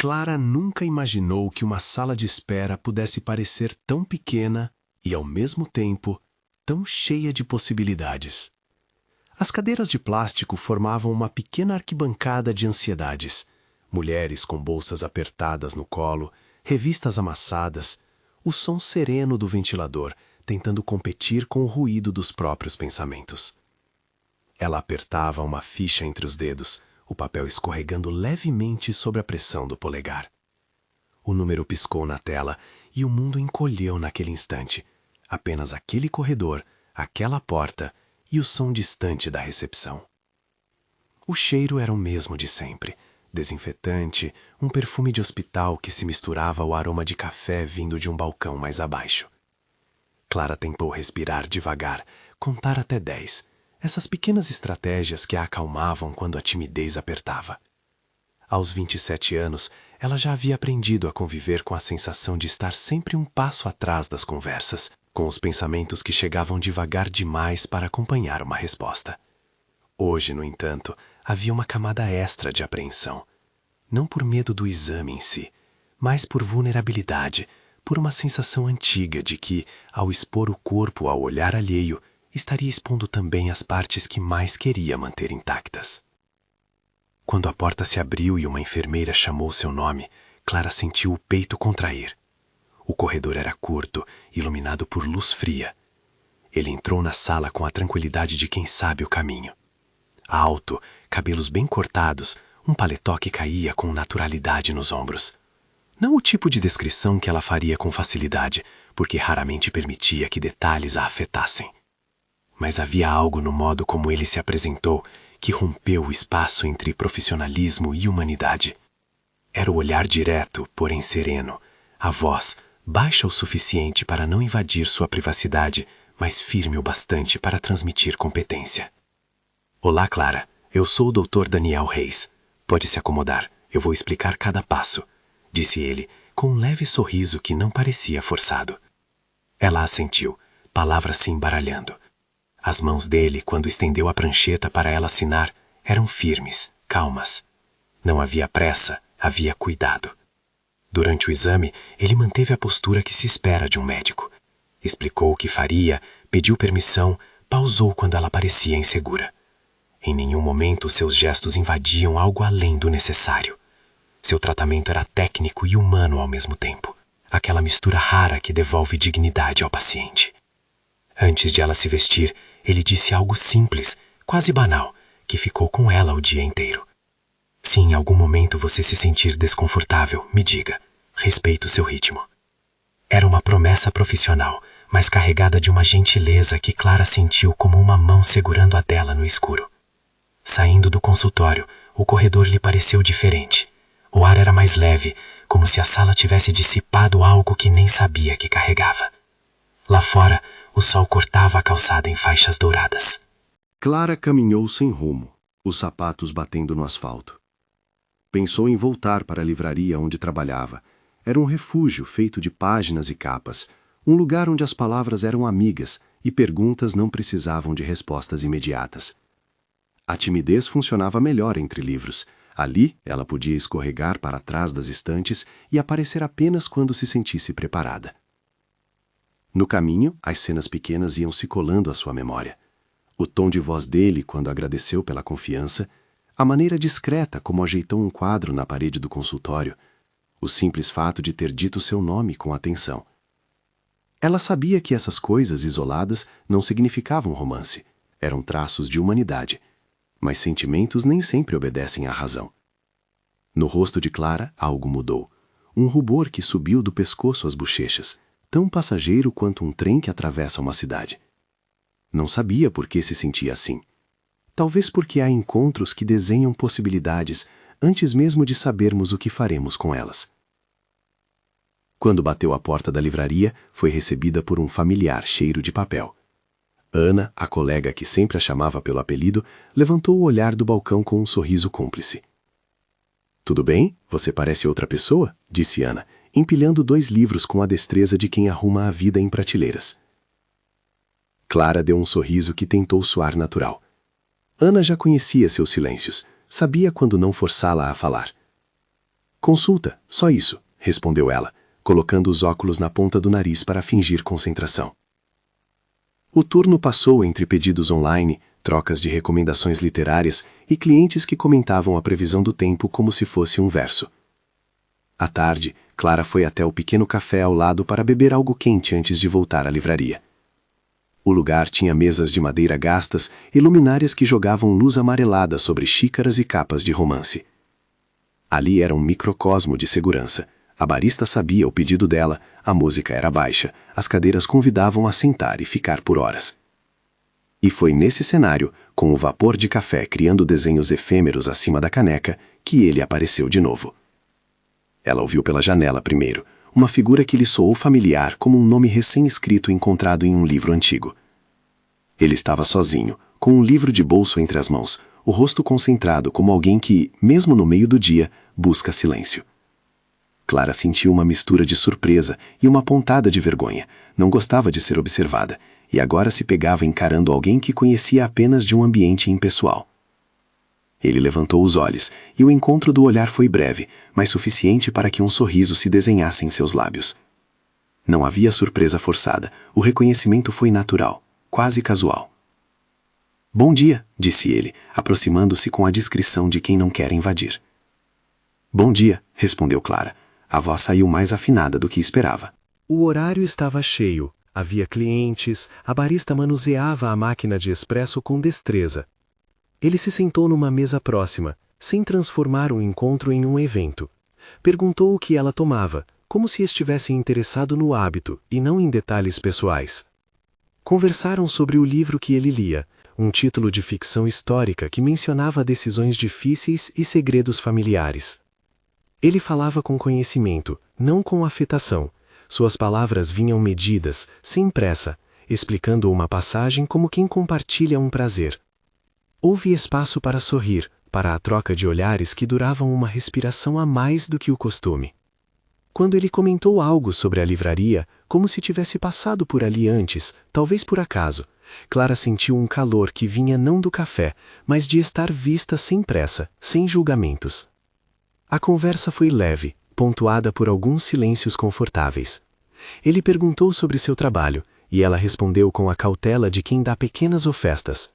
Clara nunca imaginou que uma sala de espera pudesse parecer tão pequena e, ao mesmo tempo, tão cheia de possibilidades. As cadeiras de plástico formavam uma pequena arquibancada de ansiedades. Mulheres com bolsas apertadas no colo, revistas amassadas, o som sereno do ventilador tentando competir com o ruído dos próprios pensamentos. Ela apertava uma ficha entre os dedos, o papel escorregando levemente sob a pressão do polegar. O número piscou na tela e o mundo encolheu naquele instante. Apenas aquele corredor, aquela porta e o som distante da recepção. O cheiro era o mesmo de sempre, desinfetante, um perfume de hospital que se misturava ao aroma de café vindo de um balcão mais abaixo. Clara tentou respirar devagar, contar até 10, essas pequenas estratégias que a acalmavam quando a timidez apertava. Aos 27 anos, ela já havia aprendido a conviver com a sensação de estar sempre um passo atrás das conversas, com os pensamentos que chegavam devagar demais para acompanhar uma resposta. Hoje, no entanto, havia uma camada extra de apreensão. Não por medo do exame em si, mas por vulnerabilidade, por uma sensação antiga de que, ao expor o corpo ao olhar alheio, estaria expondo também as partes que mais queria manter intactas. Quando a porta se abriu e uma enfermeira chamou seu nome, Clara sentiu o peito contrair. O corredor era curto, iluminado por luz fria. Ele entrou na sala com a tranquilidade de quem sabe o caminho. Alto, cabelos bem cortados, um paletó que caía com naturalidade nos ombros. Não o tipo de descrição que ela faria com facilidade, porque raramente permitia que detalhes a afetassem. Mas havia algo no modo como ele se apresentou que rompeu o espaço entre profissionalismo e humanidade. Era o olhar direto, porém sereno, a voz baixa o suficiente para não invadir sua privacidade, mas firme o bastante para transmitir competência. Olá, Clara. Eu sou o Dr. Daniel Reis. Pode se acomodar, eu vou explicar cada passo, disse ele, com um leve sorriso que não parecia forçado. Ela assentiu, palavras se embaralhando. As mãos dele, quando estendeu a prancheta para ela assinar, eram firmes, calmas. Não havia pressa, havia cuidado. Durante o exame, ele manteve a postura que se espera de um médico. Explicou o que faria, pediu permissão, pausou quando ela parecia insegura. Em nenhum momento seus gestos invadiam algo além do necessário. Seu tratamento era técnico e humano ao mesmo tempo. Aquela mistura rara que devolve dignidade ao paciente. Antes de ela se vestir, ele disse algo simples, quase banal, que ficou com ela o dia inteiro. Se em algum momento você se sentir desconfortável, me diga. Respeito seu ritmo. Era uma promessa profissional, mas carregada de uma gentileza que Clara sentiu como uma mão segurando a dela no escuro. Saindo do consultório, o corredor lhe pareceu diferente. O ar era mais leve, como se a sala tivesse dissipado algo que nem sabia que carregava. Lá fora, o sol cortava a calçada em faixas douradas. Clara caminhou sem rumo, os sapatos batendo no asfalto. Pensou em voltar para a livraria onde trabalhava. Era um refúgio feito de páginas e capas, um lugar onde as palavras eram amigas e perguntas não precisavam de respostas imediatas. A timidez funcionava melhor entre livros. Ali, ela podia escorregar para trás das estantes e aparecer apenas quando se sentisse preparada. No caminho, as cenas pequenas iam se colando à sua memória. O tom de voz dele quando agradeceu pela confiança, a maneira discreta como ajeitou um quadro na parede do consultório, o simples fato de ter dito seu nome com atenção. Ela sabia que essas coisas isoladas não significavam romance, eram traços de humanidade, mas sentimentos nem sempre obedecem à razão. No rosto de Clara, algo mudou. Um rubor que subiu do pescoço às bochechas, tão passageiro quanto um trem que atravessa uma cidade. Não sabia por que se sentia assim. Talvez porque há encontros que desenham possibilidades antes mesmo de sabermos o que faremos com elas. Quando bateu à porta da livraria, foi recebida por um familiar cheiro de papel. Ana, a colega que sempre a chamava pelo apelido, levantou o olhar do balcão com um sorriso cúmplice. "Tudo bem? Você parece outra pessoa?" disse Ana, empilhando 2 livros com a destreza de quem arruma a vida em prateleiras. Clara deu um sorriso que tentou soar natural. Ana já conhecia seus silêncios, sabia quando não forçá-la a falar. Consulta, só isso, respondeu ela, colocando os óculos na ponta do nariz para fingir concentração. O turno passou entre pedidos online, trocas de recomendações literárias e clientes que comentavam a previsão do tempo como se fosse um verso. À tarde, Clara foi até o pequeno café ao lado para beber algo quente antes de voltar à livraria. O lugar tinha mesas de madeira gastas e luminárias que jogavam luz amarelada sobre xícaras e capas de romance. Ali era um microcosmo de segurança. A barista sabia o pedido dela, a música era baixa, as cadeiras convidavam a sentar e ficar por horas. E foi nesse cenário, com o vapor de café criando desenhos efêmeros acima da caneca, que ele apareceu de novo. Ela ouviu pela janela primeiro, uma figura que lhe soou familiar como um nome recém-escrito encontrado em um livro antigo. Ele estava sozinho, com um livro de bolso entre as mãos, o rosto concentrado como alguém que, mesmo no meio do dia, busca silêncio. Clara sentiu uma mistura de surpresa e uma pontada de vergonha. Não gostava de ser observada, e agora se pegava encarando alguém que conhecia apenas de um ambiente impessoal. Ele levantou os olhos, e o encontro do olhar foi breve, mas suficiente para que um sorriso se desenhasse em seus lábios. Não havia surpresa forçada, o reconhecimento foi natural, quase casual. "Bom dia", disse ele, aproximando-se com a discrição de quem não quer invadir. "Bom dia", respondeu Clara. A voz saiu mais afinada do que esperava. O horário estava cheio, havia clientes, a barista manuseava a máquina de expresso com destreza. Ele se sentou numa mesa próxima, sem transformar o encontro em um evento. Perguntou o que ela tomava, como se estivesse interessado no hábito e não em detalhes pessoais. Conversaram sobre o livro que ele lia, um título de ficção histórica que mencionava decisões difíceis e segredos familiares. Ele falava com conhecimento, não com afetação. Suas palavras vinham medidas, sem pressa, explicando uma passagem como quem compartilha um prazer. Houve espaço para sorrir, para a troca de olhares que duravam uma respiração a mais do que o costume. Quando ele comentou algo sobre a livraria, como se tivesse passado por ali antes, talvez por acaso, Clara sentiu um calor que vinha não do café, mas de estar vista sem pressa, sem julgamentos. A conversa foi leve, pontuada por alguns silêncios confortáveis. Ele perguntou sobre seu trabalho, e ela respondeu com a cautela de quem dá pequenas ofertas.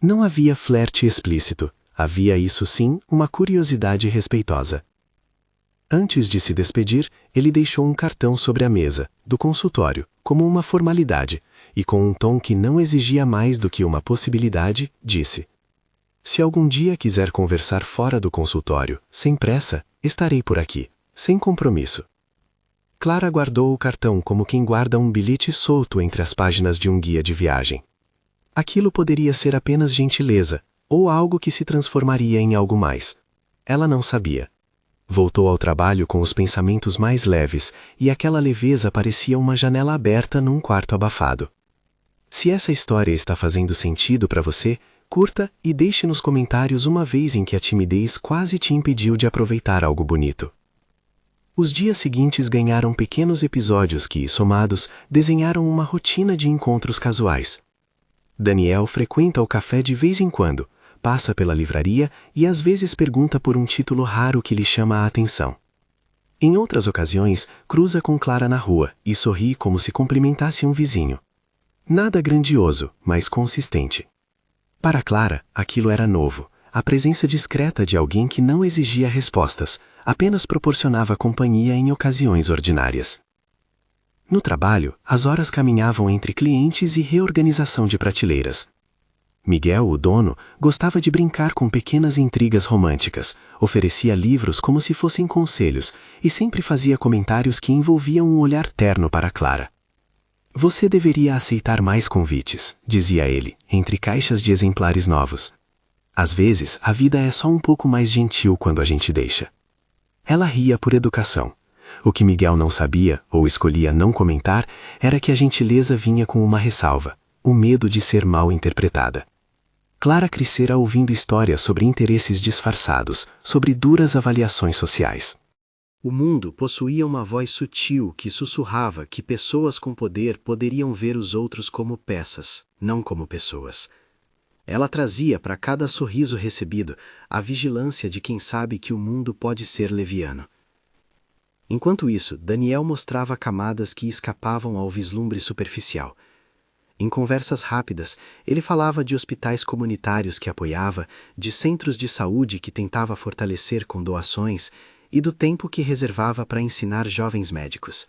Não havia flerte explícito, havia isso sim uma curiosidade respeitosa. Antes de se despedir, ele deixou um cartão sobre a mesa, do consultório, como uma formalidade, e com um tom que não exigia mais do que uma possibilidade, disse: "Se algum dia quiser conversar fora do consultório, sem pressa, estarei por aqui, sem compromisso." Clara guardou o cartão como quem guarda um bilhete solto entre as páginas de um guia de viagem. Aquilo poderia ser apenas gentileza, ou algo que se transformaria em algo mais. Ela não sabia. Voltou ao trabalho com os pensamentos mais leves, e aquela leveza parecia uma janela aberta num quarto abafado. Se essa história está fazendo sentido para você, curta e deixe nos comentários uma vez em que a timidez quase te impediu de aproveitar algo bonito. Os dias seguintes ganharam pequenos episódios que, somados, desenharam uma rotina de encontros casuais. Daniel frequenta o café de vez em quando, passa pela livraria e às vezes pergunta por um título raro que lhe chama a atenção. Em outras ocasiões, cruza com Clara na rua e sorri como se cumprimentasse um vizinho. Nada grandioso, mas consistente. Para Clara, aquilo era novo, a presença discreta de alguém que não exigia respostas, apenas proporcionava companhia em ocasiões ordinárias. No trabalho, as horas caminhavam entre clientes e reorganização de prateleiras. Miguel, o dono, gostava de brincar com pequenas intrigas românticas, oferecia livros como se fossem conselhos e sempre fazia comentários que envolviam um olhar terno para Clara. "Você deveria aceitar mais convites", dizia ele, entre caixas de exemplares novos. "Às vezes, a vida é só um pouco mais gentil quando a gente deixa." Ela ria por educação. O que Miguel não sabia, ou escolhia não comentar, era que a gentileza vinha com uma ressalva: o medo de ser mal interpretada. Clara crescera ouvindo histórias sobre interesses disfarçados, sobre duras avaliações sociais. O mundo possuía uma voz sutil que sussurrava que pessoas com poder poderiam ver os outros como peças, não como pessoas. Ela trazia para cada sorriso recebido a vigilância de quem sabe que o mundo pode ser leviano. Enquanto isso, Daniel mostrava camadas que escapavam ao vislumbre superficial. Em conversas rápidas, ele falava de hospitais comunitários que apoiava, de centros de saúde que tentava fortalecer com doações e do tempo que reservava para ensinar jovens médicos.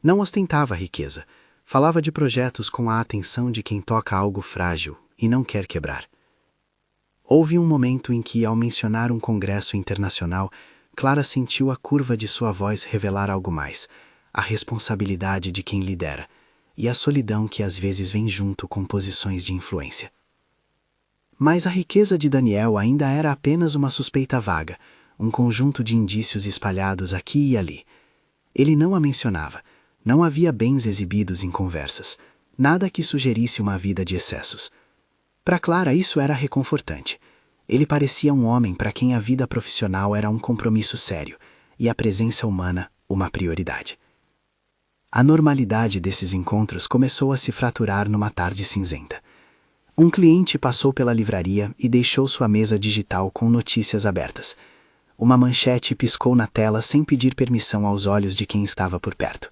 Não ostentava riqueza, falava de projetos com a atenção de quem toca algo frágil e não quer quebrar. Houve um momento em que, ao mencionar um congresso internacional, Clara sentiu a curva de sua voz revelar algo mais, a responsabilidade de quem lidera, e a solidão que às vezes vem junto com posições de influência. Mas a riqueza de Daniel ainda era apenas uma suspeita vaga, um conjunto de indícios espalhados aqui e ali. Ele não a mencionava, não havia bens exibidos em conversas, nada que sugerisse uma vida de excessos. Para Clara isso era reconfortante. Ele parecia um homem para quem a vida profissional era um compromisso sério, e a presença humana uma prioridade. A normalidade desses encontros começou a se fraturar numa tarde cinzenta. Um cliente passou pela livraria e deixou sua mesa digital com notícias abertas. Uma manchete piscou na tela sem pedir permissão aos olhos de quem estava por perto.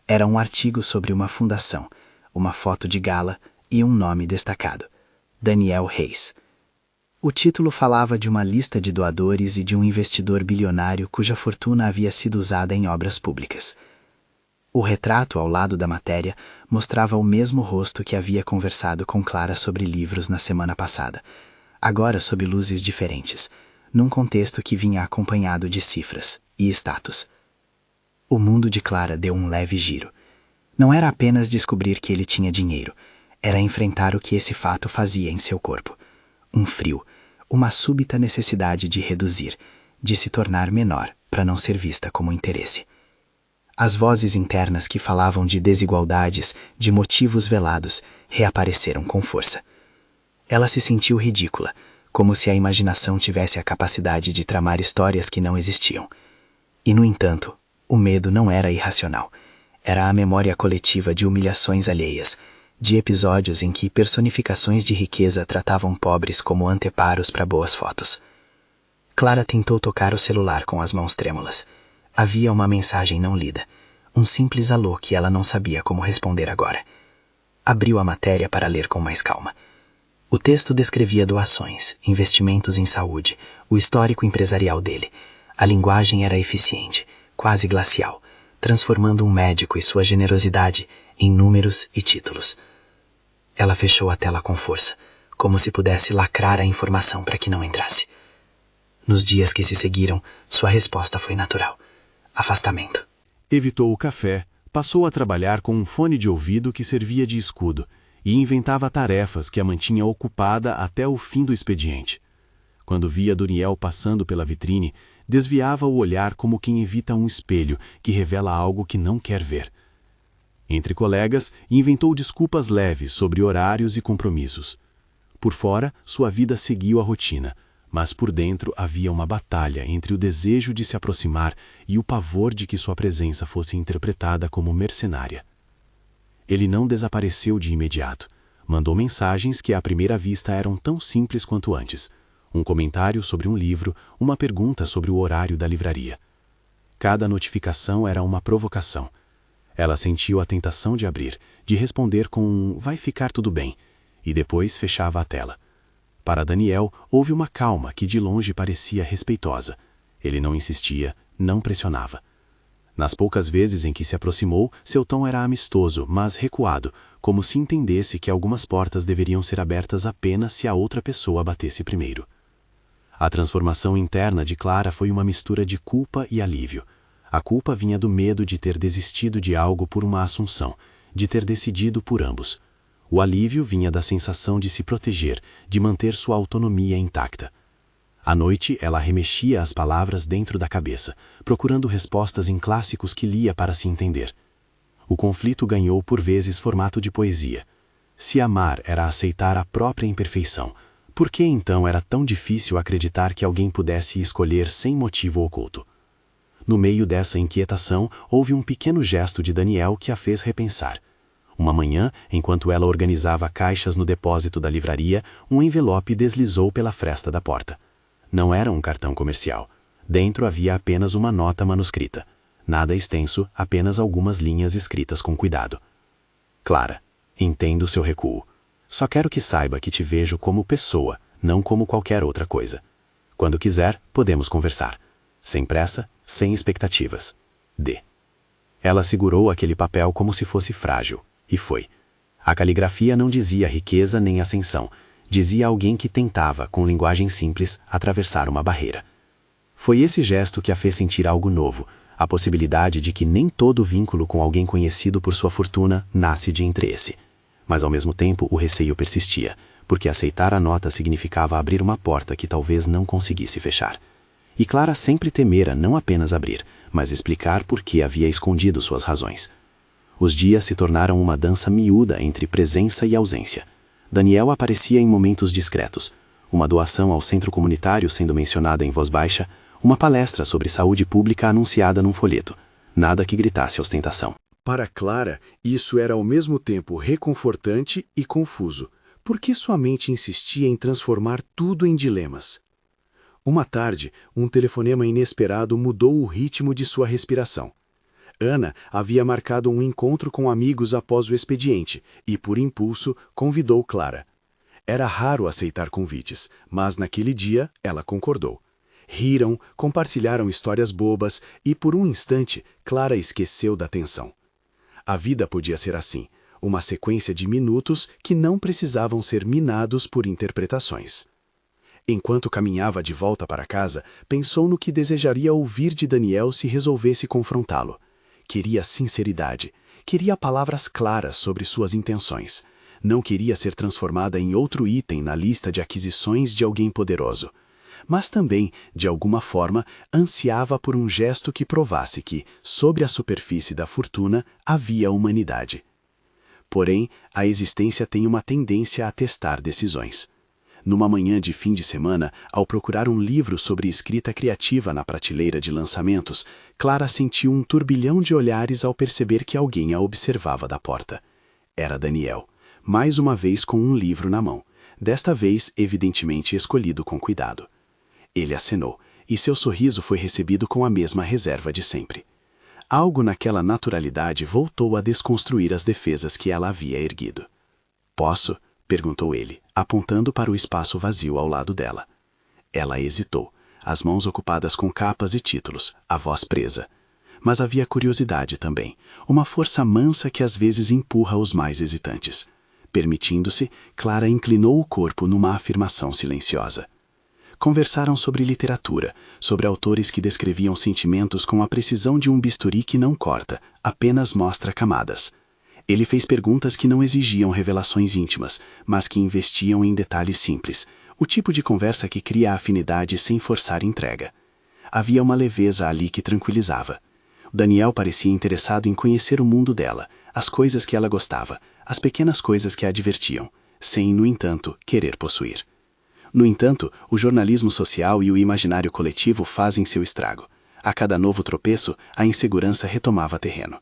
Era um artigo sobre uma fundação, uma foto de gala e um nome destacado: Daniel Reis. O título falava de uma lista de doadores e de um investidor bilionário cuja fortuna havia sido usada em obras públicas. O retrato ao lado da matéria mostrava o mesmo rosto que havia conversado com Clara sobre livros na semana passada, agora sob luzes diferentes, num contexto que vinha acompanhado de cifras e status. O mundo de Clara deu um leve giro. Não era apenas descobrir que ele tinha dinheiro, era enfrentar o que esse fato fazia em seu corpo. Um frio, uma súbita necessidade de reduzir, de se tornar menor para não ser vista como interesse. As vozes internas que falavam de desigualdades, de motivos velados, reapareceram com força. Ela se sentiu ridícula, como se a imaginação tivesse a capacidade de tramar histórias que não existiam. E, no entanto, o medo não era irracional. Era a memória coletiva de humilhações alheias, de episódios em que personificações de riqueza tratavam pobres como anteparos para boas fotos. Clara tentou tocar o celular com as mãos trêmulas. Havia uma mensagem não lida, um simples alô que ela não sabia como responder agora. Abriu a matéria para ler com mais calma. O texto descrevia doações, investimentos em saúde, o histórico empresarial dele. A linguagem era eficiente, quase glacial, transformando um médico e sua generosidade em números e títulos. Ela fechou a tela com força, como se pudesse lacrar a informação para que não entrasse. Nos dias que se seguiram, sua resposta foi natural: afastamento. Evitou o café, passou a trabalhar com um fone de ouvido que servia de escudo e inventava tarefas que a mantinha ocupada até o fim do expediente. Quando via Daniel passando pela vitrine, desviava o olhar como quem evita um espelho que revela algo que não quer ver. Entre colegas, inventou desculpas leves sobre horários e compromissos. Por fora, sua vida seguiu a rotina, mas por dentro havia uma batalha entre o desejo de se aproximar e o pavor de que sua presença fosse interpretada como mercenária. Ele não desapareceu de imediato. Mandou mensagens que à primeira vista eram tão simples quanto antes. Um comentário sobre um livro, uma pergunta sobre o horário da livraria. Cada notificação era uma provocação. Ela sentiu a tentação de abrir, de responder com um "vai ficar tudo bem", e depois fechava a tela. Para Daniel, houve uma calma que de longe parecia respeitosa. Ele não insistia, não pressionava. Nas poucas vezes em que se aproximou, seu tom era amistoso, mas recuado, como se entendesse que algumas portas deveriam ser abertas apenas se a outra pessoa batesse primeiro. A transformação interna de Clara foi uma mistura de culpa e alívio. A culpa vinha do medo de ter desistido de algo por uma assunção, de ter decidido por ambos. O alívio vinha da sensação de se proteger, de manter sua autonomia intacta. À noite, ela remexia as palavras dentro da cabeça, procurando respostas em clássicos que lia para se entender. O conflito ganhou por vezes formato de poesia. Se amar era aceitar a própria imperfeição, por que então era tão difícil acreditar que alguém pudesse escolher sem motivo oculto? No meio dessa inquietação, houve um pequeno gesto de Daniel que a fez repensar. Uma manhã, enquanto ela organizava caixas no depósito da livraria, um envelope deslizou pela fresta da porta. Não era um cartão comercial. Dentro havia apenas uma nota manuscrita. Nada extenso, apenas algumas linhas escritas com cuidado. Clara, entendo seu recuo. Só quero que saiba que te vejo como pessoa, não como qualquer outra coisa. Quando quiser, podemos conversar. Sem pressa, sem expectativas. D. Ela segurou aquele papel como se fosse frágil, e foi. A caligrafia não dizia riqueza nem ascensão, dizia alguém que tentava, com linguagem simples, atravessar uma barreira. Foi esse gesto que a fez sentir algo novo, a possibilidade de que nem todo vínculo com alguém conhecido por sua fortuna nasce de interesse. Mas ao mesmo tempo o receio persistia, porque aceitar a nota significava abrir uma porta que talvez não conseguisse fechar. E Clara sempre temera não apenas abrir, mas explicar por que havia escondido suas razões. Os dias se tornaram uma dança miúda entre presença e ausência. Daniel aparecia em momentos discretos. Uma doação ao centro comunitário sendo mencionada em voz baixa, uma palestra sobre saúde pública anunciada num folheto. Nada que gritasse ostentação. Para Clara, isso era ao mesmo tempo reconfortante e confuso, porque sua mente insistia em transformar tudo em dilemas. Uma tarde, um telefonema inesperado mudou o ritmo de sua respiração. Ana havia marcado um encontro com amigos após o expediente e, por impulso, convidou Clara. Era raro aceitar convites, mas naquele dia ela concordou. Riram, compartilharam histórias bobas e, por um instante, Clara esqueceu da tensão. A vida podia ser assim, uma sequência de minutos que não precisavam ser minados por interpretações. Enquanto caminhava de volta para casa, pensou no que desejaria ouvir de Daniel se resolvesse confrontá-lo. Queria sinceridade, queria palavras claras sobre suas intenções. Não queria ser transformada em outro item na lista de aquisições de alguém poderoso. Mas também, de alguma forma, ansiava por um gesto que provasse que, sobre a superfície da fortuna, havia humanidade. Porém, a existência tem uma tendência a testar decisões. Numa manhã de fim de semana, ao procurar um livro sobre escrita criativa na prateleira de lançamentos, Clara sentiu um turbilhão de olhares ao perceber que alguém a observava da porta. Era Daniel, mais uma vez com um livro na mão, desta vez evidentemente escolhido com cuidado. Ele acenou, e seu sorriso foi recebido com a mesma reserva de sempre. Algo naquela naturalidade voltou a desconstruir as defesas que ela havia erguido. "Posso?" perguntou ele, apontando para o espaço vazio ao lado dela. Ela hesitou, as mãos ocupadas com capas e títulos, a voz presa. Mas havia curiosidade também, uma força mansa que às vezes empurra os mais hesitantes. Permitindo-se, Clara inclinou o corpo numa afirmação silenciosa. Conversaram sobre literatura, sobre autores que descreviam sentimentos com a precisão de um bisturi que não corta, apenas mostra camadas. Ele fez perguntas que não exigiam revelações íntimas, mas que investiam em detalhes simples, o tipo de conversa que cria afinidade sem forçar entrega. Havia uma leveza ali que tranquilizava. Daniel parecia interessado em conhecer o mundo dela, as coisas que ela gostava, as pequenas coisas que a divertiam, sem, no entanto, querer possuir. No entanto, o jornalismo social e o imaginário coletivo fazem seu estrago. A cada novo tropeço, a insegurança retomava terreno.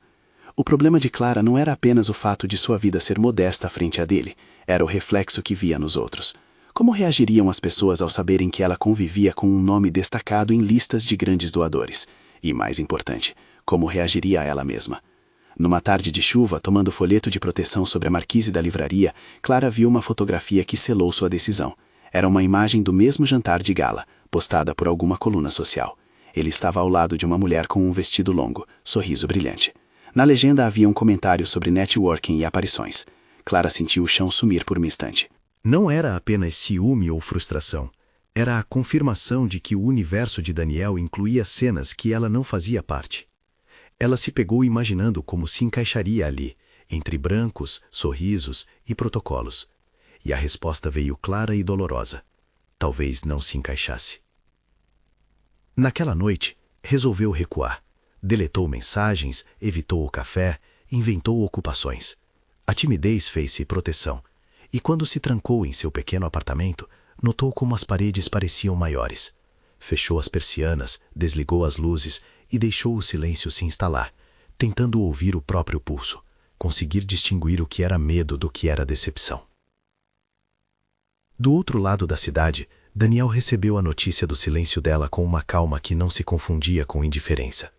O problema de Clara não era apenas o fato de sua vida ser modesta frente à dele, era o reflexo que via nos outros. Como reagiriam as pessoas ao saberem que ela convivia com um nome destacado em listas de grandes doadores? E, mais importante, como reagiria a ela mesma? Numa tarde de chuva, tomando folheto de proteção sobre a marquise da livraria, Clara viu uma fotografia que selou sua decisão. Era uma imagem do mesmo jantar de gala, postada por alguma coluna social. Ele estava ao lado de uma mulher com um vestido longo, sorriso brilhante. Na legenda havia um comentário sobre networking e aparições. Clara sentiu o chão sumir por um instante. Não era apenas ciúme ou frustração. Era a confirmação de que o universo de Daniel incluía cenas que ela não fazia parte. Ela se pegou imaginando como se encaixaria ali, entre brancos, sorrisos e protocolos. E a resposta veio clara e dolorosa. Talvez não se encaixasse. Naquela noite, resolveu recuar. Deletou mensagens, evitou o café, inventou ocupações. A timidez fez-se proteção. E quando se trancou em seu pequeno apartamento, notou como as paredes pareciam maiores. Fechou as persianas, desligou as luzes e deixou o silêncio se instalar, tentando ouvir o próprio pulso, conseguir distinguir o que era medo do que era decepção. Do outro lado da cidade, Daniel recebeu a notícia do silêncio dela com uma calma que não se confundia com indiferença.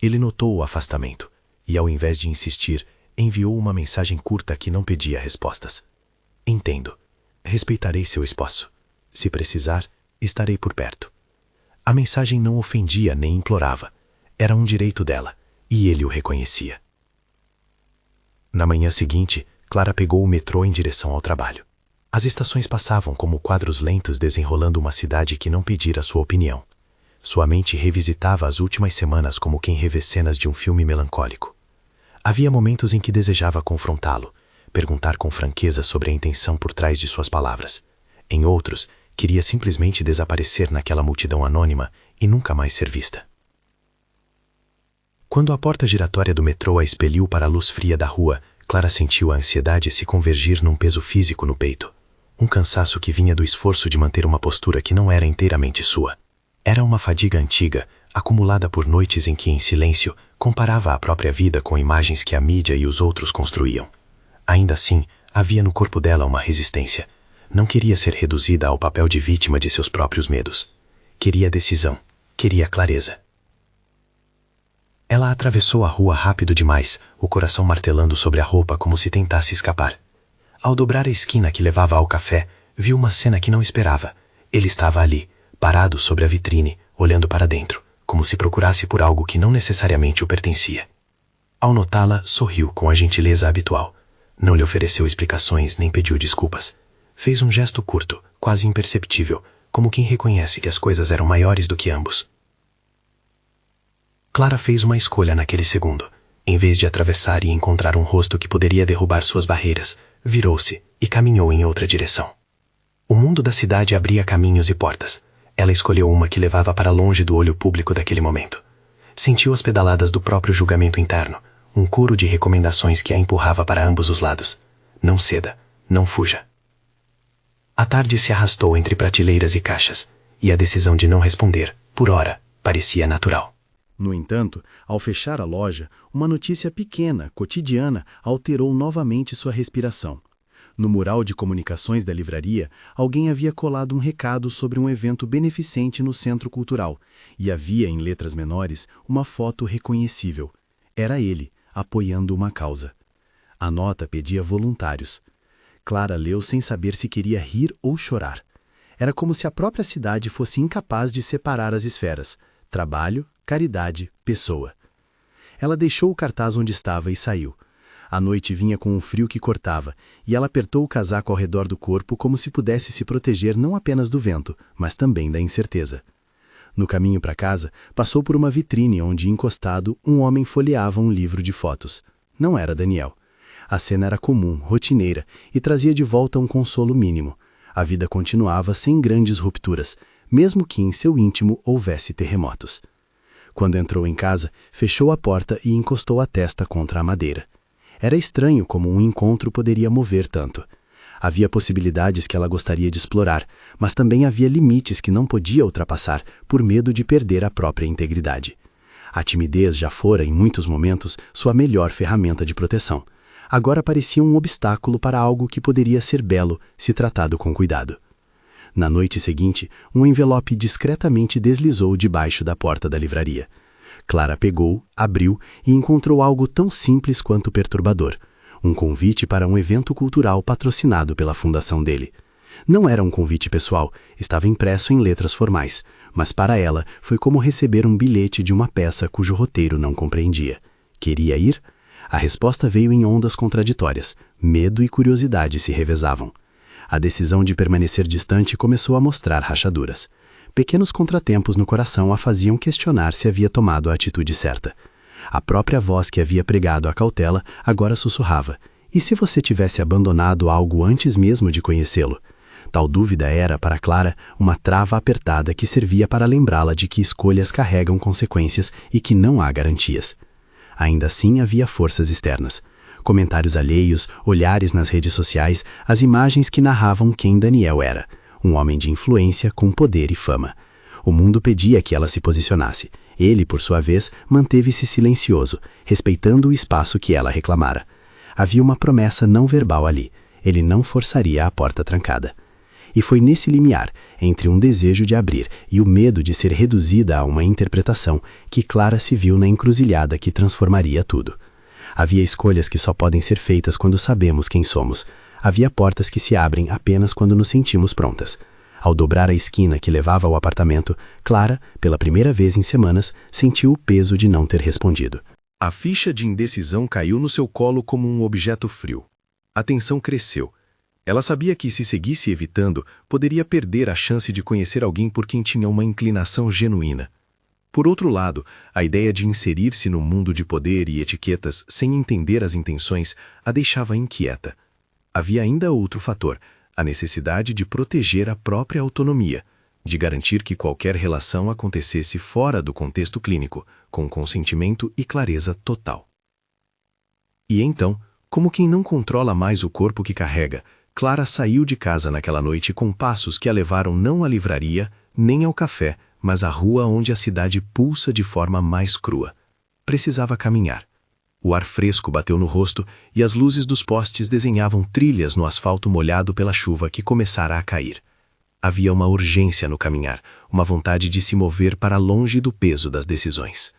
Ele notou o afastamento e, ao invés de insistir, enviou uma mensagem curta que não pedia respostas. Entendo. Respeitarei seu espaço. Se precisar, estarei por perto. A mensagem não ofendia nem implorava. Era um direito dela, e ele o reconhecia. Na manhã seguinte, Clara pegou o metrô em direção ao trabalho. As estações passavam como quadros lentos desenrolando uma cidade que não pedira sua opinião. Sua mente revisitava as últimas semanas como quem revê cenas de um filme melancólico. Havia momentos em que desejava confrontá-lo, perguntar com franqueza sobre a intenção por trás de suas palavras. Em outros, queria simplesmente desaparecer naquela multidão anônima e nunca mais ser vista. Quando a porta giratória do metrô a expeliu para a luz fria da rua, Clara sentiu a ansiedade se convergir num peso físico no peito. Um cansaço que vinha do esforço de manter uma postura que não era inteiramente sua. Era uma fadiga antiga, acumulada por noites em que, em silêncio, comparava a própria vida com imagens que a mídia e os outros construíam. Ainda assim, havia no corpo dela uma resistência. Não queria ser reduzida ao papel de vítima de seus próprios medos. Queria decisão. Queria clareza. Ela atravessou a rua rápido demais, o coração martelando sobre a roupa como se tentasse escapar. Ao dobrar a esquina que levava ao café, viu uma cena que não esperava. Ele estava ali, parado sobre a vitrine, olhando para dentro, como se procurasse por algo que não necessariamente o pertencia. Ao notá-la, sorriu com a gentileza habitual. Não lhe ofereceu explicações nem pediu desculpas. Fez um gesto curto, quase imperceptível, como quem reconhece que as coisas eram maiores do que ambos. Clara fez uma escolha naquele segundo. Em vez de atravessar e encontrar um rosto que poderia derrubar suas barreiras, virou-se e caminhou em outra direção. O mundo da cidade abria caminhos e portas. Ela escolheu uma que levava para longe do olho público daquele momento. Sentiu as pedaladas do próprio julgamento interno, um coro de recomendações que a empurrava para ambos os lados. Não ceda, não fuja. A tarde se arrastou entre prateleiras e caixas, e a decisão de não responder, por hora, parecia natural. No entanto, ao fechar a loja, uma notícia pequena, cotidiana, alterou novamente sua respiração. No mural de comunicações da livraria, alguém havia colado um recado sobre um evento beneficente no Centro Cultural, e havia, em letras menores, uma foto reconhecível. Era ele, apoiando uma causa. A nota pedia voluntários. Clara leu sem saber se queria rir ou chorar. Era como se a própria cidade fosse incapaz de separar as esferas: trabalho, caridade, pessoa. Ela deixou o cartaz onde estava e saiu. A noite vinha com um frio que cortava, e ela apertou o casaco ao redor do corpo como se pudesse se proteger não apenas do vento, mas também da incerteza. No caminho para casa, passou por uma vitrine onde, encostado, um homem folheava um livro de fotos. Não era Daniel. A cena era comum, rotineira, e trazia de volta um consolo mínimo. A vida continuava sem grandes rupturas, mesmo que em seu íntimo houvesse terremotos. Quando entrou em casa, fechou a porta e encostou a testa contra a madeira. Era estranho como um encontro poderia mover tanto. Havia possibilidades que ela gostaria de explorar, mas também havia limites que não podia ultrapassar por medo de perder a própria integridade. A timidez já fora, em muitos momentos, sua melhor ferramenta de proteção. Agora parecia um obstáculo para algo que poderia ser belo se tratado com cuidado. Na noite seguinte, um envelope discretamente deslizou debaixo da porta da livraria. Clara pegou, abriu e encontrou algo tão simples quanto perturbador. Um convite para um evento cultural patrocinado pela fundação dele. Não era um convite pessoal, estava impresso em letras formais, mas para ela foi como receber um bilhete de uma peça cujo roteiro não compreendia. Queria ir? A resposta veio em ondas contraditórias. Medo e curiosidade se revezavam. A decisão de permanecer distante começou a mostrar rachaduras. Pequenos contratempos no coração a faziam questionar se havia tomado a atitude certa. A própria voz que havia pregado a cautela agora sussurrava: e se você tivesse abandonado algo antes mesmo de conhecê-lo? Tal dúvida era, para Clara, uma trava apertada que servia para lembrá-la de que escolhas carregam consequências e que não há garantias. Ainda assim havia forças externas. Comentários alheios, olhares nas redes sociais, as imagens que narravam quem Daniel era. Um homem de influência com poder e fama. O mundo pedia que ela se posicionasse. Ele, por sua vez, manteve-se silencioso, respeitando o espaço que ela reclamara. Havia uma promessa não verbal ali. Ele não forçaria a porta trancada. E foi nesse limiar, entre um desejo de abrir e o medo de ser reduzida a uma interpretação, que Clara se viu na encruzilhada que transformaria tudo. Havia escolhas que só podem ser feitas quando sabemos quem somos. Havia portas que se abrem apenas quando nos sentimos prontas. Ao dobrar a esquina que levava ao apartamento, Clara, pela primeira vez em semanas, sentiu o peso de não ter respondido. A ficha de indecisão caiu no seu colo como um objeto frio. A tensão cresceu. Ela sabia que, se seguisse evitando, poderia perder a chance de conhecer alguém por quem tinha uma inclinação genuína. Por outro lado, a ideia de inserir-se no mundo de poder e etiquetas sem entender as intenções a deixava inquieta. Havia ainda outro fator, a necessidade de proteger a própria autonomia, de garantir que qualquer relação acontecesse fora do contexto clínico, com consentimento e clareza total. E então, como quem não controla mais o corpo que carrega, Clara saiu de casa naquela noite com passos que a levaram não à livraria, nem ao café, mas à rua onde a cidade pulsa de forma mais crua. Precisava caminhar. O ar fresco bateu no rosto e as luzes dos postes desenhavam trilhas no asfalto molhado pela chuva que começara a cair. Havia uma urgência no caminhar, uma vontade de se mover para longe do peso das decisões.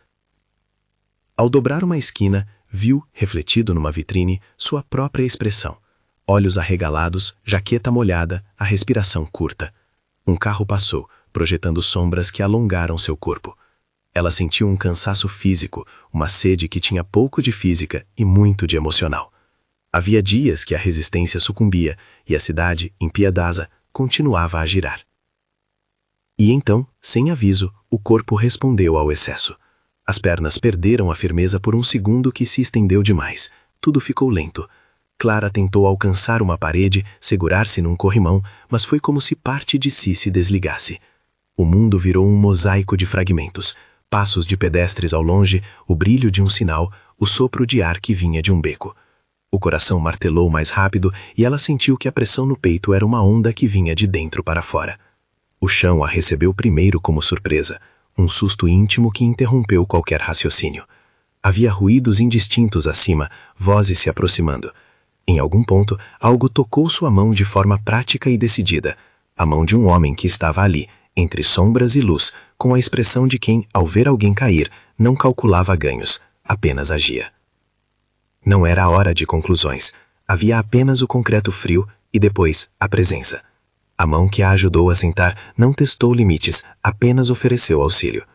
Ao dobrar uma esquina, viu, refletido numa vitrine, sua própria expressão. Olhos arregalados, jaqueta molhada, a respiração curta. Um carro passou, projetando sombras que alongaram seu corpo. Ela sentiu um cansaço físico, uma sede que tinha pouco de física e muito de emocional. Havia dias que a resistência sucumbia e a cidade, impiedosa, continuava a girar. E então, sem aviso, o corpo respondeu ao excesso. As pernas perderam a firmeza por um segundo que se estendeu demais. Tudo ficou lento. Clara tentou alcançar uma parede, segurar-se num corrimão, mas foi como se parte de si se desligasse. O mundo virou um mosaico de fragmentos. Passos de pedestres ao longe, o brilho de um sinal, o sopro de ar que vinha de um beco. O coração martelou mais rápido e ela sentiu que a pressão no peito era uma onda que vinha de dentro para fora. O chão a recebeu primeiro como surpresa, um susto íntimo que interrompeu qualquer raciocínio. Havia ruídos indistintos acima, vozes se aproximando. Em algum ponto, algo tocou sua mão de forma prática e decidida. A mão de um homem que estava ali, entre sombras e luz, com a expressão de quem, ao ver alguém cair, não calculava ganhos, apenas agia. Não era a hora de conclusões. Havia apenas o concreto frio e depois a presença. A mão que a ajudou a sentar não testou limites, apenas ofereceu auxílio.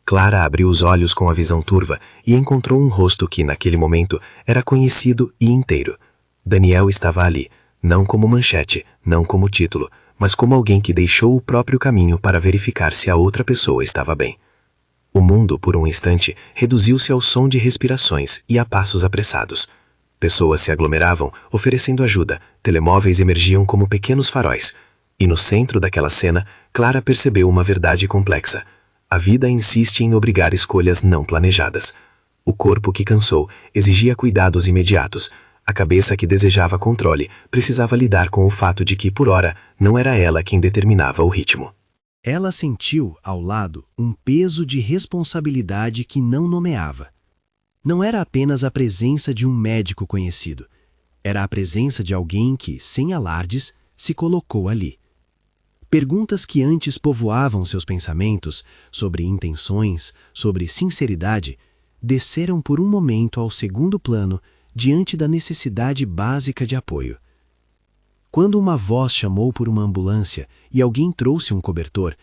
Clara abriu os olhos com a visão turva e encontrou um rosto que, naquele momento, era conhecido e inteiro. Daniel estava ali, não como manchete, não como título, mas como alguém que deixou o próprio caminho para verificar se a outra pessoa estava bem. O mundo, por um instante, reduziu-se ao som de respirações e a passos apressados. Pessoas se aglomeravam, oferecendo ajuda, telemóveis emergiam como pequenos faróis. E no centro daquela cena, Clara percebeu uma verdade complexa. A vida insiste em obrigar escolhas não planejadas. O corpo que cansou exigia cuidados imediatos. A cabeça que desejava controle precisava lidar com o fato de que, por ora, não era ela quem determinava o ritmo. Ela sentiu, ao lado, um peso de responsabilidade que não nomeava. Não era apenas a presença de um médico conhecido. Era a presença de alguém que, sem alardes, se colocou ali. Perguntas que antes povoavam seus pensamentos, sobre intenções, sobre sinceridade, desceram por um momento ao segundo plano, diante da necessidade básica de apoio. Quando uma voz chamou por uma ambulância e alguém trouxe um cobertor,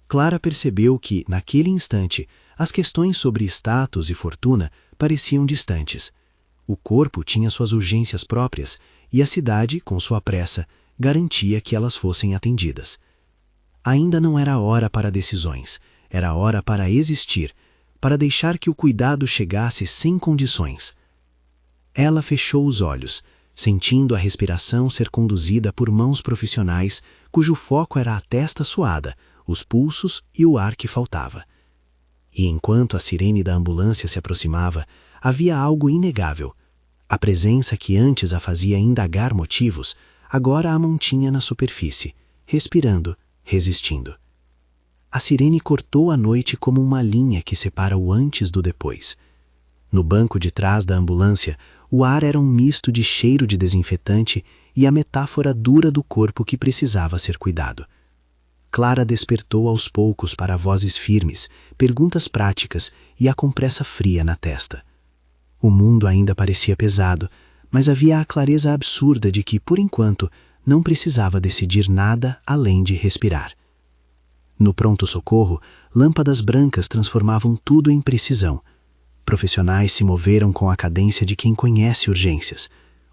Clara percebeu que, naquele instante, as questões sobre status e fortuna pareciam distantes. O corpo tinha suas urgências próprias e a cidade, com sua pressa, garantia que elas fossem atendidas. Ainda não era hora para decisões, era hora para existir, para deixar que o cuidado chegasse sem condições. Ela fechou os olhos, sentindo a respiração ser conduzida por mãos profissionais, cujo foco era a testa suada, os pulsos e o ar que faltava. E enquanto a sirene da ambulância se aproximava, havia algo inegável. A presença que antes a fazia indagar motivos, agora a mantinha na superfície, respirando, resistindo. A sirene cortou a noite como uma linha que separa o antes do depois. No banco de trás da ambulância, O ar era um misto de cheiro de desinfetante e a metáfora dura do corpo que precisava ser cuidado. Clara despertou aos poucos para vozes firmes, perguntas práticas e a compressa fria na testa. O mundo ainda parecia pesado, mas havia a clareza absurda de que, por enquanto, não precisava decidir nada além de respirar. No pronto-socorro, lâmpadas brancas transformavam tudo em precisão. Profissionais se moveram com a cadência de quem conhece urgências.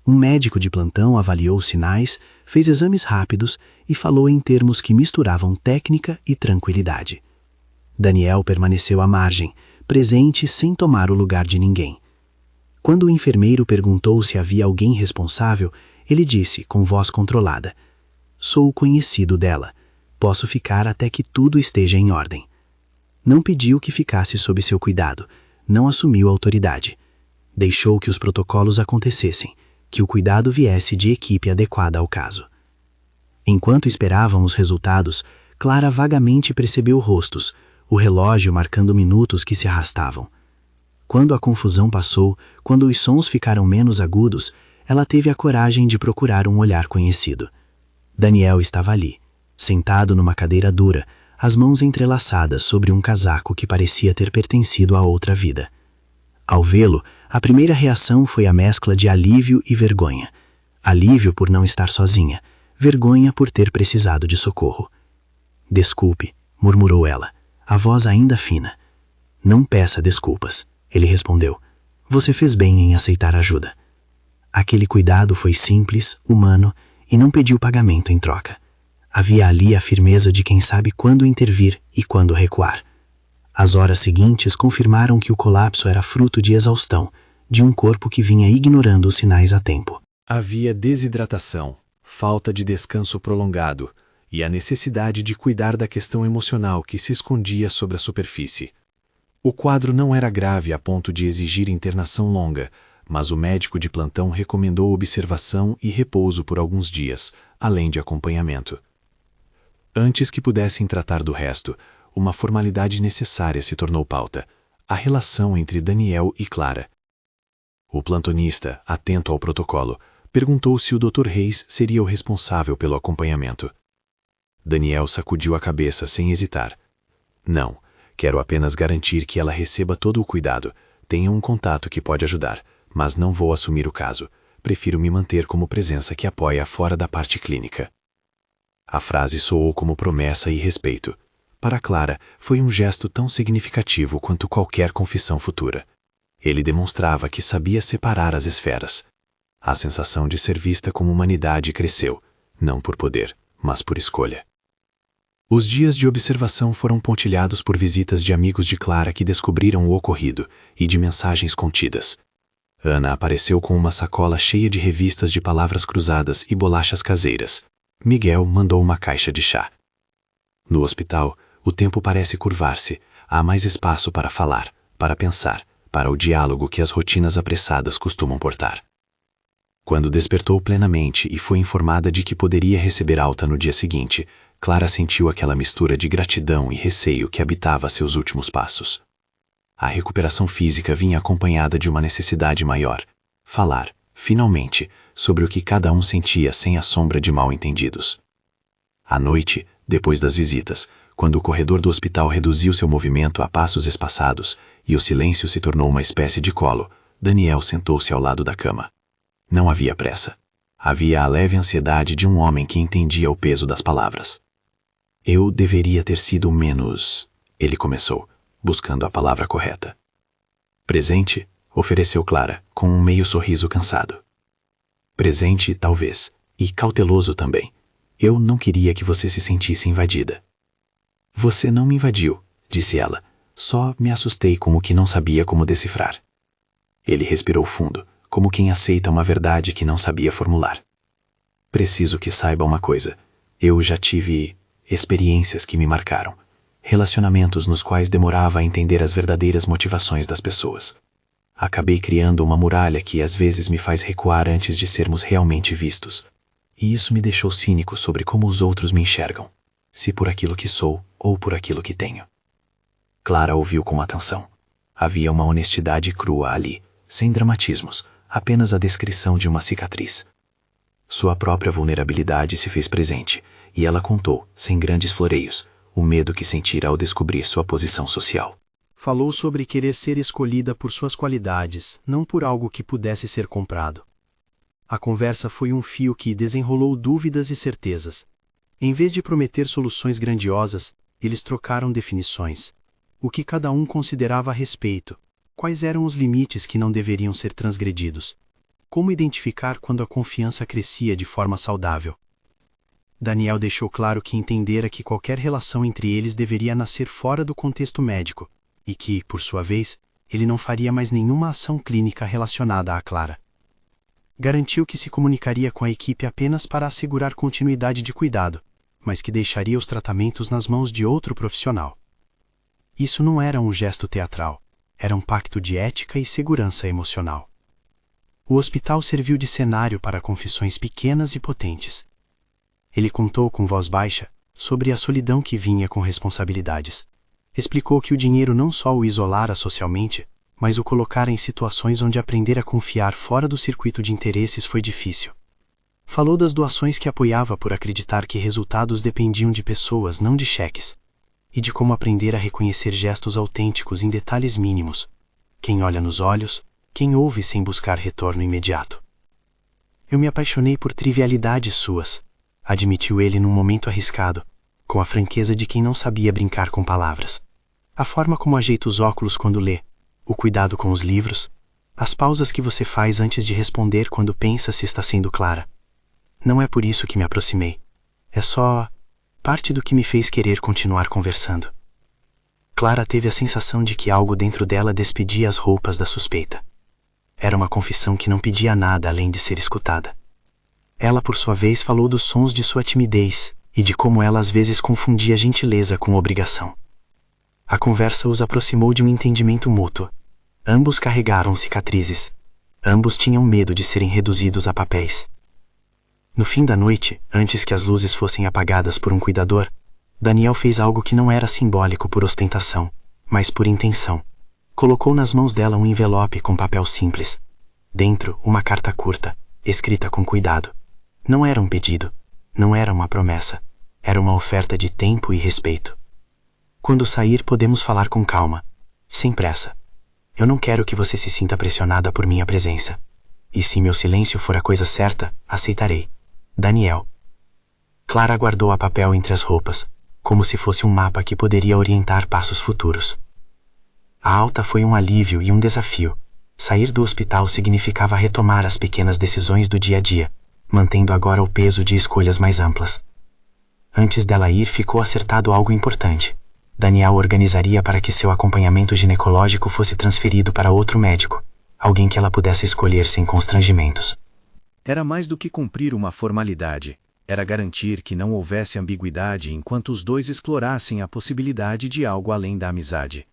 Um médico de plantão avaliou os sinais, fez exames rápidos e falou em termos que misturavam técnica e tranquilidade. Daniel permaneceu à margem, presente sem tomar o lugar de ninguém. Quando o enfermeiro perguntou se havia alguém responsável, ele disse, com voz controlada: "Sou conhecido dela. Posso ficar até que tudo esteja em ordem." Não pediu que ficasse sob seu cuidado, não assumiu autoridade. Deixou que os protocolos acontecessem, que o cuidado viesse de equipe adequada ao caso. Enquanto esperavam os resultados, Clara vagamente percebeu rostos, o relógio marcando minutos que se arrastavam. Quando a confusão passou, quando os sons ficaram menos agudos, ela teve a coragem de procurar um olhar conhecido. Daniel estava ali, sentado numa cadeira dura, as mãos entrelaçadas sobre um casaco que parecia ter pertencido a outra vida. Ao vê-lo, a primeira reação foi a mescla de alívio e vergonha. Alívio por não estar sozinha, vergonha por ter precisado de socorro. "Desculpe", murmurou ela, a voz ainda fina. "Não peça desculpas", ele respondeu. "Você fez bem em aceitar ajuda." Aquele cuidado foi simples, humano e não pediu pagamento em troca. Havia ali a firmeza de quem sabe quando intervir e quando recuar. As horas seguintes confirmaram que o colapso era fruto de exaustão, de um corpo que vinha ignorando os sinais a tempo. Havia desidratação, falta de descanso prolongado e a necessidade de cuidar da questão emocional que se escondia sobre a superfície. O quadro não era grave a ponto de exigir internação longa, mas o médico de plantão recomendou observação e repouso por alguns dias, além de acompanhamento. Antes que pudessem tratar do resto, uma formalidade necessária se tornou pauta: a relação entre Daniel e Clara. O plantonista, atento ao protocolo, perguntou se o Dr. Reis seria o responsável pelo acompanhamento. Daniel sacudiu a cabeça sem hesitar. "Não, quero apenas garantir que ela receba todo o cuidado. Tenha um contato que pode ajudar, mas não vou assumir o caso. Prefiro me manter como presença que apoia fora da parte clínica." A frase soou como promessa e respeito. Para Clara, foi um gesto tão significativo quanto qualquer confissão futura. Ele demonstrava que sabia separar as esferas. A sensação de ser vista como humanidade cresceu, não por poder, mas por escolha. Os dias de observação foram pontilhados por visitas de amigos de Clara que descobriram o ocorrido e de mensagens contidas. Ana apareceu com uma sacola cheia de revistas de palavras cruzadas e bolachas caseiras. Miguel mandou uma caixa de chá. No hospital, o tempo parece curvar-se. Há mais espaço para falar, para pensar, para o diálogo que as rotinas apressadas costumam portar. Quando despertou plenamente e foi informada de que poderia receber alta no dia seguinte, Clara sentiu aquela mistura de gratidão e receio que habitava seus últimos passos. A recuperação física vinha acompanhada de uma necessidade maior: falar, finalmente, sobre o que cada um sentia sem a sombra de mal-entendidos. À noite, depois das visitas, quando o corredor do hospital reduziu seu movimento a passos espaçados e o silêncio se tornou uma espécie de colo, Daniel sentou-se ao lado da cama. Não havia pressa. Havia a leve ansiedade de um homem que entendia o peso das palavras. "Eu deveria ter sido menos..." ele começou, buscando a palavra correta. "Presente?" ofereceu Clara, com um meio sorriso cansado. "Presente, talvez, e cauteloso também. Eu não queria que você se sentisse invadida." "Você não me invadiu", disse ela. "Só me assustei com o que não sabia como decifrar." Ele respirou fundo, como quem aceita uma verdade que não sabia formular. "Preciso que saiba uma coisa. Eu já tive experiências que me marcaram. Relacionamentos nos quais demorava a entender as verdadeiras motivações das pessoas. Acabei criando uma muralha que às vezes me faz recuar antes de sermos realmente vistos. E isso me deixou cínico sobre como os outros me enxergam, se por aquilo que sou ou por aquilo que tenho." Clara ouviu com atenção. Havia uma honestidade crua ali, sem dramatismos, apenas a descrição de uma cicatriz. Sua própria vulnerabilidade se fez presente, e ela contou, sem grandes floreios, o medo que sentira ao descobrir sua posição social. Falou sobre querer ser escolhida por suas qualidades, não por algo que pudesse ser comprado. A conversa foi um fio que desenrolou dúvidas e certezas. Em vez de prometer soluções grandiosas, eles trocaram definições. O que cada um considerava a respeito, quais eram os limites que não deveriam ser transgredidos, como identificar quando a confiança crescia de forma saudável. Daniel deixou claro que entendera que qualquer relação entre eles deveria nascer fora do contexto médico, e que, por sua vez, ele não faria mais nenhuma ação clínica relacionada à Clara. Garantiu que se comunicaria com a equipe apenas para assegurar continuidade de cuidado, mas que deixaria os tratamentos nas mãos de outro profissional. Isso não era um gesto teatral, era um pacto de ética e segurança emocional. O hospital serviu de cenário para confissões pequenas e potentes. Ele contou com voz baixa sobre a solidão que vinha com responsabilidades. Explicou que o dinheiro não só o isolara socialmente, mas o colocara em situações onde aprender a confiar fora do circuito de interesses foi difícil. Falou das doações que apoiava por acreditar que resultados dependiam de pessoas, não de cheques, e de como aprender a reconhecer gestos autênticos em detalhes mínimos. Quem olha nos olhos, quem ouve sem buscar retorno imediato. Eu me apaixonei por trivialidades suas, admitiu ele num momento arriscado, com a franqueza de quem não sabia brincar com palavras. A forma como ajeita os óculos quando lê, o cuidado com os livros, as pausas que você faz antes de responder quando pensa se está sendo clara. Não é por isso que me aproximei. É só parte do que me fez querer continuar conversando. Clara teve a sensação de que algo dentro dela despedia as roupas da suspeita. Era uma confissão que não pedia nada além de ser escutada. Ela, por sua vez, falou dos sons de sua timidez e de como ela às vezes confundia gentileza com obrigação. A conversa os aproximou de um entendimento mútuo. Ambos carregaram cicatrizes. Ambos tinham medo de serem reduzidos a papéis. No fim da noite, antes que as luzes fossem apagadas por um cuidador, Daniel fez algo que não era simbólico por ostentação, mas por intenção. Colocou nas mãos dela um envelope com papel simples. Dentro, uma carta curta, escrita com cuidado. Não era um pedido, não era uma promessa, era uma oferta de tempo e respeito. Quando sair, podemos falar com calma, sem pressa. Eu não quero que você se sinta pressionada por minha presença. E se meu silêncio for a coisa certa, aceitarei. Daniel. Clara guardou a papel entre as roupas, como se fosse um mapa que poderia orientar passos futuros. A alta foi um alívio e um desafio. Sair do hospital significava retomar as pequenas decisões do dia a dia, mantendo agora o peso de escolhas mais amplas. Antes dela ir, ficou acertado algo importante. Daniel organizaria para que seu acompanhamento ginecológico fosse transferido para outro médico, alguém que ela pudesse escolher sem constrangimentos. Era mais do que cumprir uma formalidade. Era garantir que não houvesse ambiguidade enquanto os dois explorassem a possibilidade de algo além da amizade.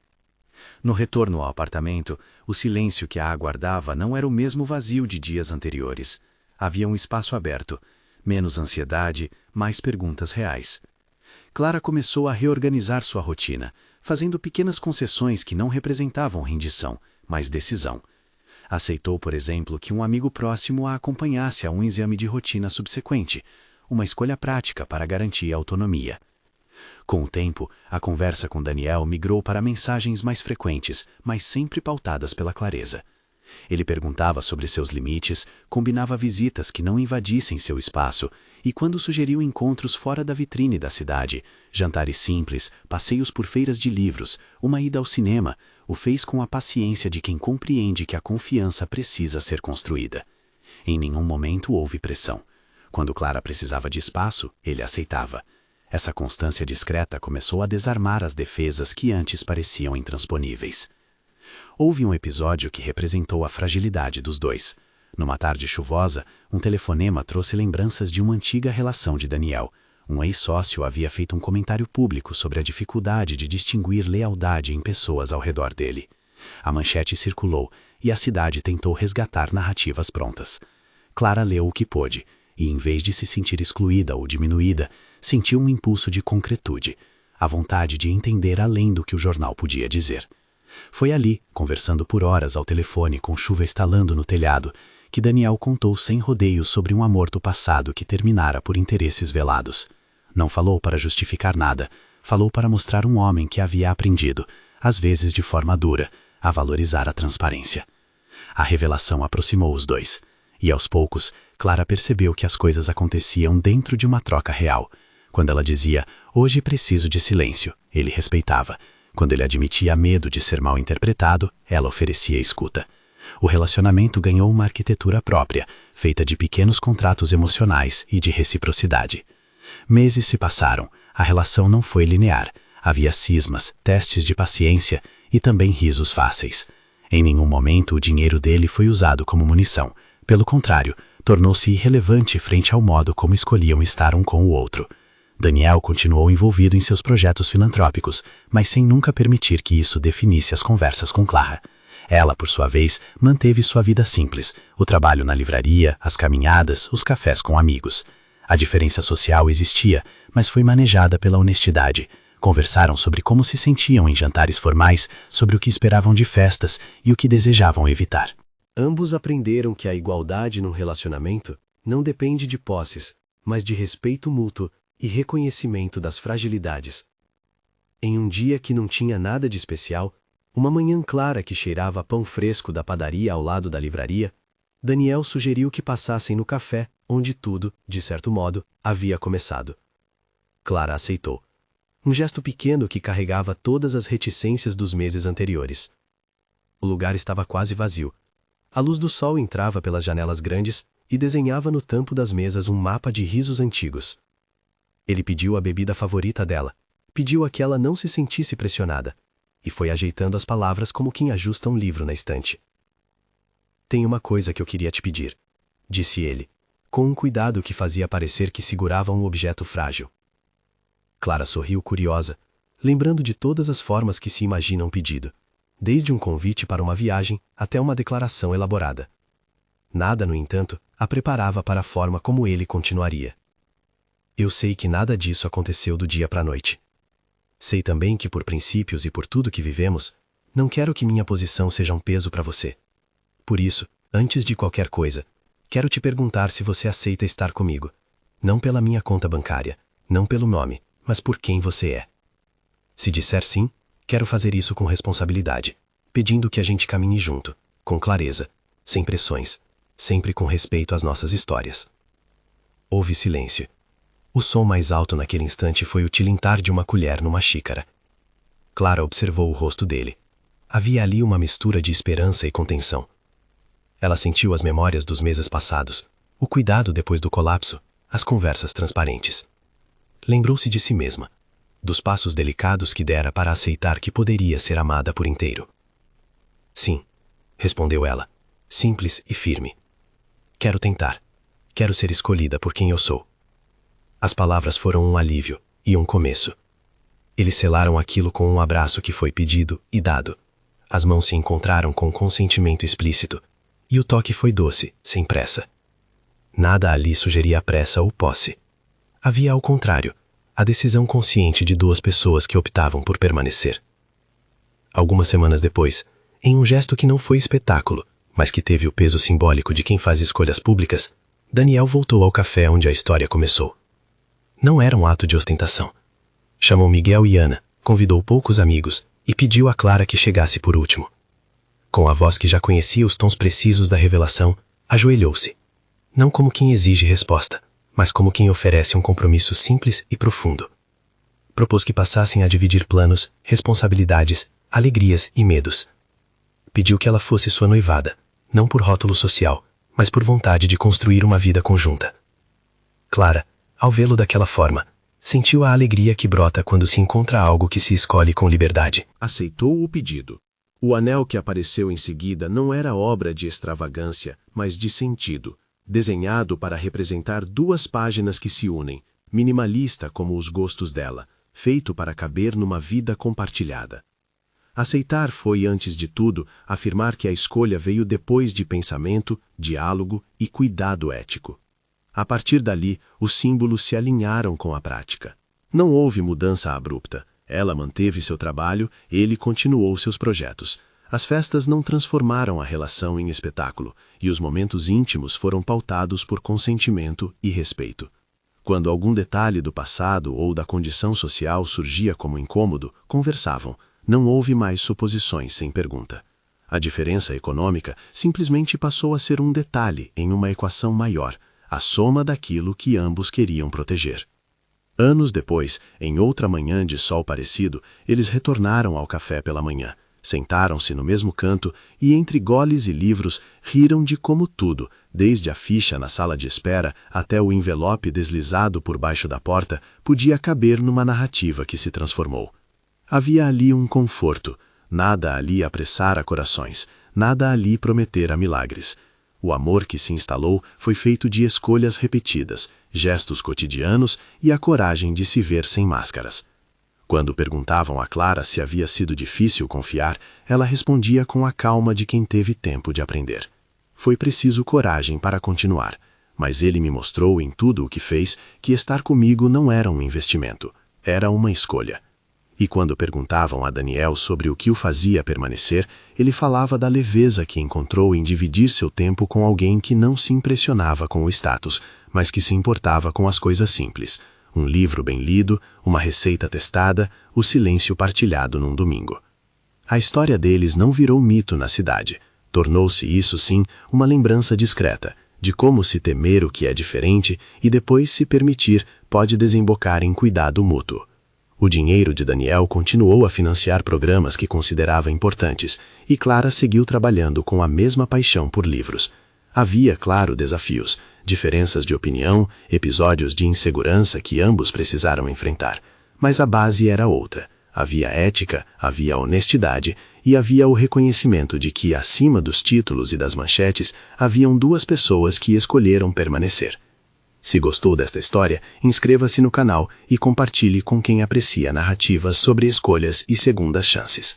No retorno ao apartamento, o silêncio que a aguardava não era o mesmo vazio de dias anteriores. Havia um espaço aberto, menos ansiedade, mais perguntas reais. Clara começou a reorganizar sua rotina, fazendo pequenas concessões que não representavam rendição, mas decisão. Aceitou, por exemplo, que um amigo próximo a acompanhasse a um exame de rotina subsequente, uma escolha prática para garantir a autonomia. Com o tempo, a conversa com Daniel migrou para mensagens mais frequentes, mas sempre pautadas pela clareza. Ele perguntava sobre seus limites, combinava visitas que não invadissem seu espaço e, quando sugeriu encontros fora da vitrine da cidade, jantares simples, passeios por feiras de livros, uma ida ao cinema, o fez com a paciência de quem compreende que a confiança precisa ser construída. Em nenhum momento houve pressão. Quando Clara precisava de espaço, ele aceitava. Essa constância discreta começou a desarmar as defesas que antes pareciam intransponíveis. Houve um episódio que representou a fragilidade dos dois. Numa tarde chuvosa, um telefonema trouxe lembranças de uma antiga relação de Daniel. Um ex-sócio havia feito um comentário público sobre a dificuldade de distinguir lealdade em pessoas ao redor dele. A manchete circulou e a cidade tentou resgatar narrativas prontas. Clara leu o que pôde e, em vez de se sentir excluída ou diminuída, sentiu um impulso de concretude, a vontade de entender além do que o jornal podia dizer. Foi ali, conversando por horas ao telefone com chuva estalando no telhado, que Daniel contou sem rodeios sobre um amor do passado que terminara por interesses velados. Não falou para justificar nada, falou para mostrar um homem que havia aprendido, às vezes de forma dura, a valorizar a transparência. A revelação aproximou os dois, e aos poucos, Clara percebeu que as coisas aconteciam dentro de uma troca real. Quando ela dizia, hoje preciso de silêncio, ele respeitava. Quando ele admitia medo de ser mal interpretado, ela oferecia escuta. O relacionamento ganhou uma arquitetura própria, feita de pequenos contratos emocionais e de reciprocidade. Meses se passaram, a relação não foi linear. Havia cismas, testes de paciência e também risos fáceis. Em nenhum momento o dinheiro dele foi usado como munição. Pelo contrário, tornou-se irrelevante frente ao modo como escolhiam estar um com o outro. Daniel continuou envolvido em seus projetos filantrópicos, mas sem nunca permitir que isso definisse as conversas com Clara. Ela, por sua vez, manteve sua vida simples, o trabalho na livraria, as caminhadas, os cafés com amigos. A diferença social existia, mas foi manejada pela honestidade. Conversaram sobre como se sentiam em jantares formais, sobre o que esperavam de festas e o que desejavam evitar. Ambos aprenderam que a igualdade num relacionamento não depende de posses, mas de respeito mútuo e reconhecimento das fragilidades. Em um dia que não tinha nada de especial, uma manhã clara que cheirava a pão fresco da padaria ao lado da livraria, Daniel sugeriu que passassem no café, onde tudo, de certo modo, havia começado. Clara aceitou. Um gesto pequeno que carregava todas as reticências dos meses anteriores. O lugar estava quase vazio. A luz do sol entrava pelas janelas grandes e desenhava no tampo das mesas um mapa de risos antigos. Ele pediu a bebida favorita dela, pediu a que ela não se sentisse pressionada, e foi ajeitando as palavras como quem ajusta um livro na estante. Tem uma coisa que eu queria te pedir, disse ele, com um cuidado que fazia parecer que segurava um objeto frágil. Clara sorriu curiosa, lembrando de todas as formas que se imagina um pedido, desde um convite para uma viagem até uma declaração elaborada. Nada, no entanto, a preparava para a forma como ele continuaria. Eu sei que nada disso aconteceu do dia para a noite. Sei também que por princípios e por tudo que vivemos, não quero que minha posição seja um peso para você. Por isso, antes de qualquer coisa, quero te perguntar se você aceita estar comigo, não pela minha conta bancária, não pelo nome, mas por quem você é. Se disser sim, quero fazer isso com responsabilidade, pedindo que a gente caminhe junto, com clareza, sem pressões, sempre com respeito às nossas histórias. Houve silêncio. O som mais alto naquele instante foi o tilintar de uma colher numa xícara. Clara observou o rosto dele. Havia ali uma mistura de esperança e contenção. Ela sentiu as memórias dos meses passados, o cuidado depois do colapso, as conversas transparentes. Lembrou-se de si mesma, dos passos delicados que dera para aceitar que poderia ser amada por inteiro. Sim, respondeu ela, simples e firme. Quero tentar. Quero ser escolhida por quem eu sou. As palavras foram um alívio e um começo. Eles selaram aquilo com um abraço que foi pedido e dado. As mãos se encontraram com consentimento explícito, e o toque foi doce, sem pressa. Nada ali sugeria pressa ou posse. Havia, ao contrário, a decisão consciente de duas pessoas que optavam por permanecer. Algumas semanas depois, em um gesto que não foi espetáculo, mas que teve o peso simbólico de quem faz escolhas públicas, Daniel voltou ao café onde a história começou. Não era um ato de ostentação. Chamou Miguel e Ana, convidou poucos amigos e pediu a Clara que chegasse por último. Com a voz que já conhecia os tons precisos da revelação, ajoelhou-se. Não como quem exige resposta, mas como quem oferece um compromisso simples e profundo. Propôs que passassem a dividir planos, responsabilidades, alegrias e medos. Pediu que ela fosse sua noivada, não por rótulo social, mas por vontade de construir uma vida conjunta. Clara, ao vê-lo daquela forma, sentiu a alegria que brota quando se encontra algo que se escolhe com liberdade. Aceitou o pedido. O anel que apareceu em seguida não era obra de extravagância, mas de sentido, desenhado para representar duas páginas que se unem, minimalista como os gostos dela, feito para caber numa vida compartilhada. Aceitar foi, antes de tudo, afirmar que a escolha veio depois de pensamento, diálogo e cuidado ético. A partir dali, os símbolos se alinharam com a prática. Não houve mudança abrupta. Ela manteve seu trabalho, ele continuou seus projetos. As festas não transformaram a relação em espetáculo, e os momentos íntimos foram pautados por consentimento e respeito. Quando algum detalhe do passado ou da condição social surgia como incômodo, conversavam. Não houve mais suposições sem pergunta. A diferença econômica simplesmente passou a ser um detalhe em uma equação maior, a soma daquilo que ambos queriam proteger. Anos depois, em outra manhã de sol parecido, eles retornaram ao café pela manhã. Sentaram-se no mesmo canto e, entre goles e livros, riram de como tudo, desde a ficha na sala de espera até o envelope deslizado por baixo da porta, podia caber numa narrativa que se transformou. Havia ali um conforto, nada ali apressara corações, nada ali prometera milagres. O amor que se instalou foi feito de escolhas repetidas, gestos cotidianos e a coragem de se ver sem máscaras. Quando perguntavam a Clara se havia sido difícil confiar, ela respondia com a calma de quem teve tempo de aprender. Foi preciso coragem para continuar, mas ele me mostrou em tudo o que fez que estar comigo não era um investimento, era uma escolha. E quando perguntavam a Daniel sobre o que o fazia permanecer, ele falava da leveza que encontrou em dividir seu tempo com alguém que não se impressionava com o status, mas que se importava com as coisas simples. Um livro bem lido, uma receita testada, o silêncio partilhado num domingo. A história deles não virou mito na cidade. Tornou-se isso sim uma lembrança discreta, de como se temer o que é diferente e depois se permitir pode desembocar em cuidado mútuo. O dinheiro de Daniel continuou a financiar programas que considerava importantes, e Clara seguiu trabalhando com a mesma paixão por livros. Havia, claro, desafios, diferenças de opinião, episódios de insegurança que ambos precisaram enfrentar. Mas a base era outra. Havia ética, havia honestidade e havia o reconhecimento de que, acima dos títulos e das manchetes, haviam duas pessoas que escolheram permanecer. Se gostou desta história, inscreva-se no canal e compartilhe com quem aprecia narrativas sobre escolhas e segundas chances.